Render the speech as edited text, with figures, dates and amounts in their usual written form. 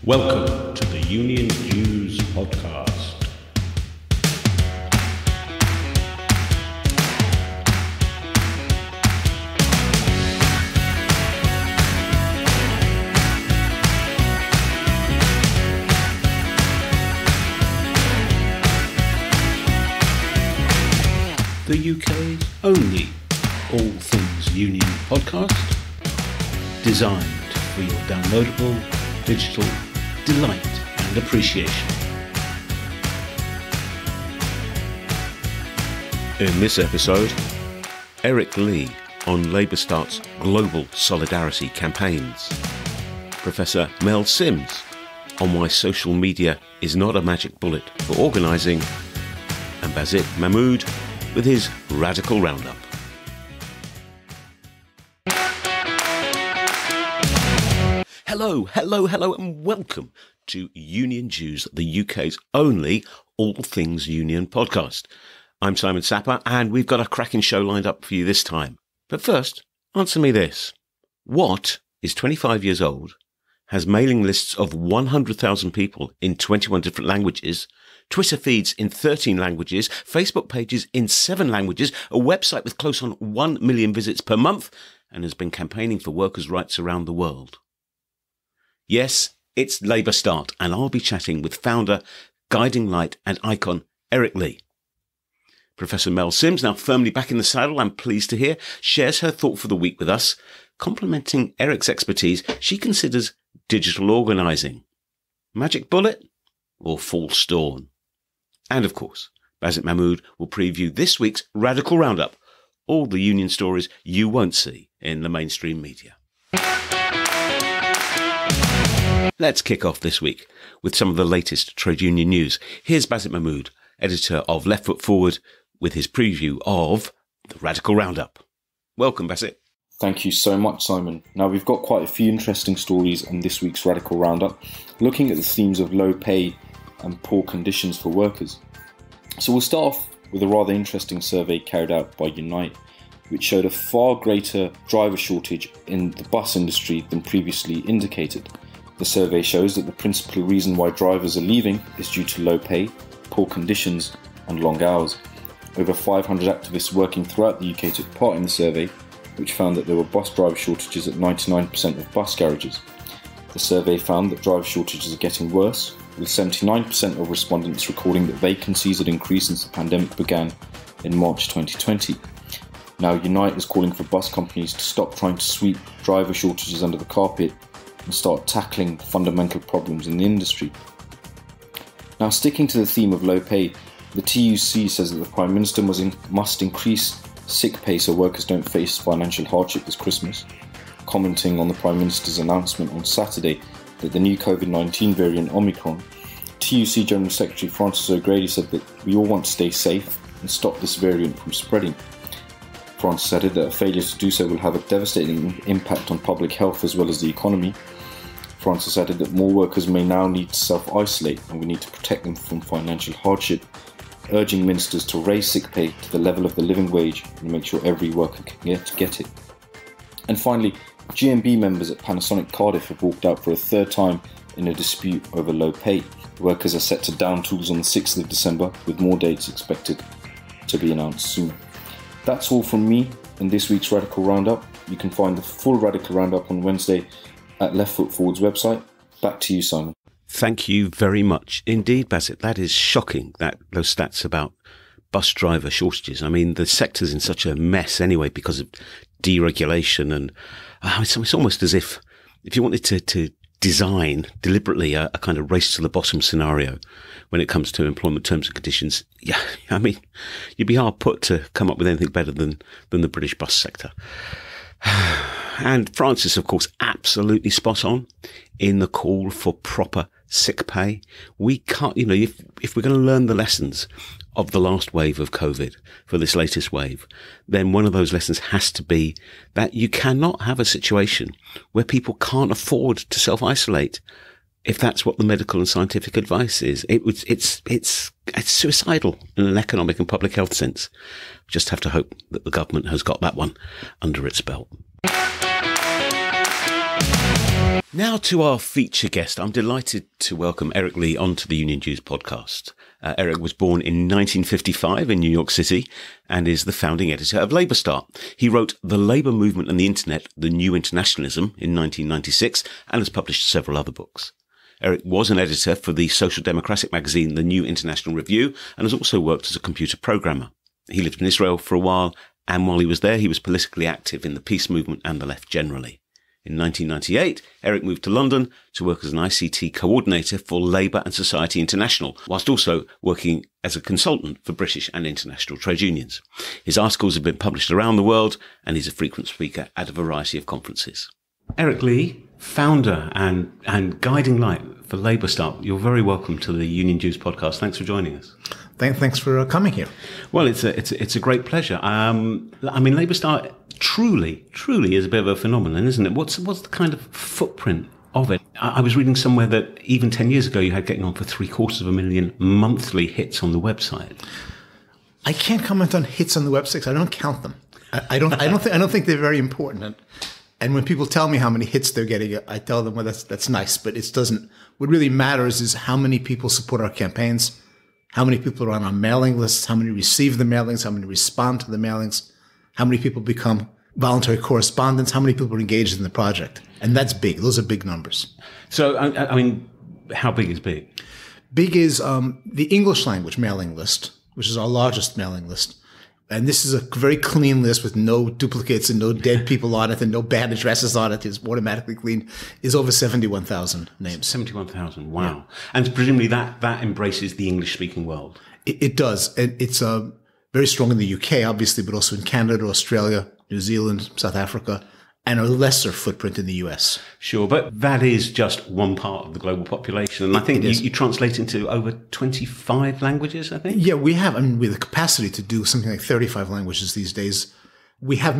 Welcome to the Union Jews podcast. The UK's only all things union podcast, designed for your downloadable digital delight and appreciation. In this episode, Eric Lee on LaborStart's global solidarity campaigns, Professor Mel Sims on why social media is not a magic bullet for organising, and Basit Mahmood with his Radical Roundup. Hello, and welcome to Union Jews, the UK's only all things union podcast. I'm Simon Sapper, and we've got a cracking show lined up for you this time. But first, answer me this. What is 25 years old, has mailing lists of 100,000 people in 21 different languages, Twitter feeds in 13 languages, Facebook pages in 7 languages, a website with close on 1 million visits per month, and has been campaigning for workers' rights around the world? Yes, it's LaborStart, and I'll be chatting with founder, guiding light and icon Eric Lee. Professor Mel Sims, now firmly back in the saddle, I'm pleased to hear, shares her thought for the week with us. Complementing Eric's expertise, she considers digital organising. Magic bullet or false dawn? And of course, Basit Mahmood will preview this week's Radical Roundup, all the union stories you won't see in the mainstream media. Let's kick off this week with some of the latest trade union news. Here's Basit Mahmood, editor of Left Foot Forward, with his preview of the Radical Roundup. Welcome, Basit. Thank you so much, Simon. Now, we've got quite a few interesting stories in this week's Radical Roundup, looking at the themes of low pay and poor conditions for workers. So we'll start off with a rather interesting survey carried out by Unite, which showed a far greater driver shortage in the bus industry than previously indicated. The survey shows that the principal reason why drivers are leaving is due to low pay, poor conditions and long hours. Over 500 activists working throughout the UK took part in the survey, which found that there were bus driver shortages at 99% of bus garages. The survey found that driver shortages are getting worse, with 79% of respondents recording that vacancies had increased since the pandemic began in March 2020. Now, Unite is calling for bus companies to stop trying to sweep driver shortages under the carpet and start tackling fundamental problems in the industry. Now, sticking to the theme of low pay, the TUC says that the Prime Minister must increase sick pay so workers don't face financial hardship this Christmas. Commenting on the Prime Minister's announcement on Saturday that the new COVID-19 variant Omicron, TUC General Secretary Francis O'Grady said that we all want to stay safe and stop this variant from spreading. Francis added that a failure to do so will have a devastating impact on public health as well as the economy. Francis added that more workers may now need to self-isolate and we need to protect them from financial hardship, urging ministers to raise sick pay to the level of the living wage and make sure every worker can get it. And finally, GMB members at Panasonic Cardiff have walked out for a third time in a dispute over low pay. Workers are set to down tools on the 6th of December, with more dates expected to be announced soon. That's all from me in this week's Radical Roundup. You can find the full Radical Roundup on Wednesday at Left Foot Forward's website. Back to you, Simon. Thank you very much indeed, Basit. That is shocking, those stats about bus driver shortages. I mean, the sector's in such a mess anyway because of deregulation, and it's almost as if you wanted to design deliberately a kind of race to the bottom scenario when it comes to employment terms and conditions. Yeah, I mean, you'd be hard put to come up with anything better than the British bus sector. And Francis, of course, absolutely spot on in the call for proper sick pay. We can't, if we're going to learn the lessons of the last wave of COVID for this latest wave, then one of those lessons has to be that you cannot have a situation where people can't afford to self-isolate if that's what the medical and scientific advice is. It's suicidal in an economic and public health sense. Just have to hope that the government has got that one under its belt. Now to our feature guest. I'm delighted to welcome Eric Lee onto the Union Jews podcast. Eric was born in 1955 in New York City and is the founding editor of LaborStart. He wrote The Labour Movement and the Internet, The New Internationalism in 1996 and has published several other books. Eric was an editor for the social democratic magazine The New International Review and has also worked as a computer programmer. He lived in Israel for a while, and while he was there, he was politically active in the peace movement and the left generally. In 1998, Eric moved to London to work as an ICT coordinator for Labour and Society International, whilst also working as a consultant for British and international trade unions. His articles have been published around the world, and he's a frequent speaker at a variety of conferences. Eric Lee, founder and guiding light for LaborStart, you're very welcome to the Union Jews podcast. Thanks for joining us. Thanks for coming here. Well, it's a great pleasure. LaborStart truly is a bit of a phenomenon, isn't it? What's the kind of footprint of it? I was reading somewhere that even 10 years ago you had getting on for 750,000 monthly hits on the website. I can't comment on hits on the website. I don't count them. I don't think they're very important. And when people tell me how many hits they're getting, I tell them, well, that's nice, but it doesn't. What really matters is how many people support our campaigns, how many people are on our mailing lists, how many receive the mailings, how many respond to the mailings, how many people become voluntary correspondents, how many people are engaged in the project. And that's big. Those are big numbers. So, how big is big? Big is the English language mailing list, which is our largest mailing list. And this is a very clean list with no duplicates and no dead people on it and no bad addresses on it. It's automatically clean. Is over 71,000 names. 71,000. Wow. Yeah. And presumably that embraces the English-speaking world. It does. And it's very strong in the UK, obviously, but also in Canada, Australia, New Zealand, South Africa, and a lesser footprint in the US. Sure, but that is just one part of the global population. And I think you translate into over 25 languages, I think? Yeah, we have. We have the capacity to do something like 35 languages these days. We have